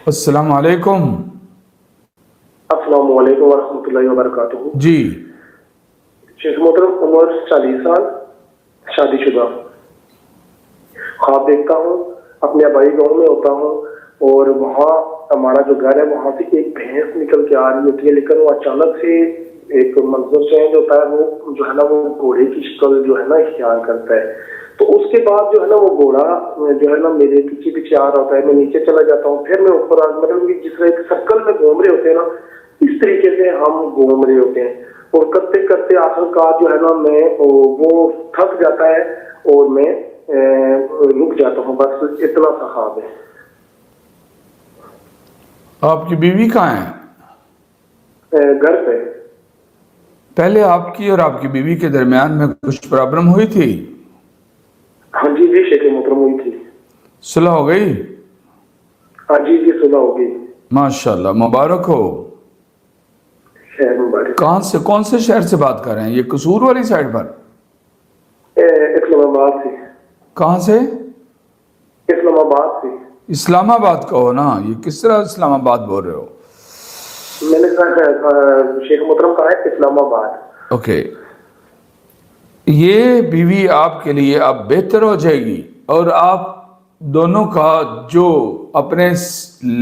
السلام علیکم. السلام علیکم ورحمۃ اللہ وبرکاتہ. جی شیخ محترم، عمر 40 سال، شادی شدہ. خواب دیکھتا ہوں اپنے آبائی گاؤں میں ہوتا ہوں اور وہاں ہمارا جو گھر ہے وہاں سے ایک بھینس نکل کے آ رہی ہوتی ہے، لیکن وہ اچانک سے ایک منظر چینج ہوتا ہے. وہ جو ہے نا وہ گھوڑے کی شکل جو ہے نا اختیار کرتا ہے. تو اس کے بعد جو ہے نا وہ گھوڑا جو ہے نا میرے پیچھے پیچھے آ رہا ہوتا ہے. میں نیچے چلا جاتا ہوں، پھر میں اوپر مطلب کہ جس طرح ایک سرکل میں گھوم رہے ہوتے ہیں نا، اس طریقے سے ہم گھوم رہے ہوتے ہیں. اور کرتے کرتے آخر کار جو ہے نا میں وہ تھک جاتا ہے اور میں رک جاتا ہوں. بس اتنا سا خواب ہے. آپ کی بیوی کہاں ہے؟ گھر پہ. پہلے آپ کی اور آپ کی بیوی کے درمیان میں کچھ پرابلم ہوئی تھی؟ ہاں جی شیخ محترم ہوئی تھی. صلح ہو گئی؟ ہاں جی صلح ہو گئی. ماشاءاللہ، مبارک ہو. خیر مبارک. کہاں سے، کون سے شہر سے بات کر رہے ہیں؟ یہ قصور والی سائڈ پر؟ اسلام آباد سے. کہاں سے؟ اسلام آباد سے. اسلام آباد کا ہو نا؟ یہ کس طرح اسلام آباد بول رہے ہو؟ میں نے شیخ محترم کہا ہے اسلام آباد. اوکے. یہ بیوی آپ کے لیے اب بہتر ہو جائے گی، اور آپ دونوں کا جو اپنے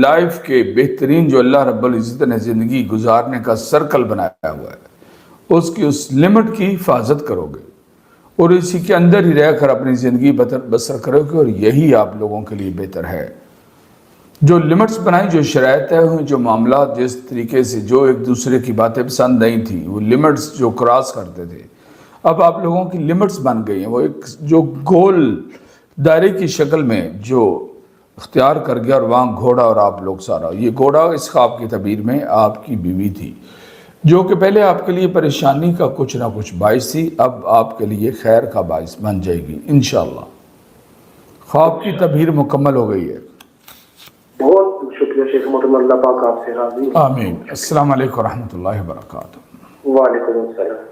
لائف کے بہترین جو اللہ رب العزت نے زندگی گزارنے کا سرکل بنایا ہوا ہے، اس کی اس لمٹ کی حفاظت کرو گے اور اسی کے اندر ہی رہ کر اپنی زندگی بسر کرو گے، اور یہی آپ لوگوں کے لیے بہتر ہے. جو لمٹس بنائی، جو شرائط طے ہوئی، جو معاملات جس طریقے سے جو ایک دوسرے کی باتیں پسند نہیں تھیں، وہ لمٹس جو کراس کرتے تھے، اب آپ لوگوں کی لمٹس بن گئی ہیں. وہ ایک جو گول دائرے کی شکل میں جو اختیار کر گیا، اور وہاں گھوڑا اور آپ لوگ سارا. یہ گھوڑا اس خواب کی تعبیر میں آپ کی بیوی تھی، جو کہ پہلے آپ کے لیے پریشانی کا کچھ نہ کچھ باعث تھی، اب آپ کے لیے خیر کا باعث بن جائے گی انشاءاللہ. خواب کی تعبیر مکمل ہو گئی ہے. بہت شکریہ شیخ محترم. اللہ پاک آپ سے راضی. آمین. السلام علیکم ورحمۃ اللہ وبرکاتہ. وعلیکم السلام.